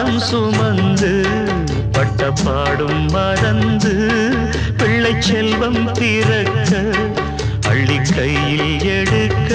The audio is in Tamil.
பாசம் சுமந்து பட்ட பாடும் மறந்து பிள்ளை செல்வம் பிறக்க அள்ளி கையில் எடுக்க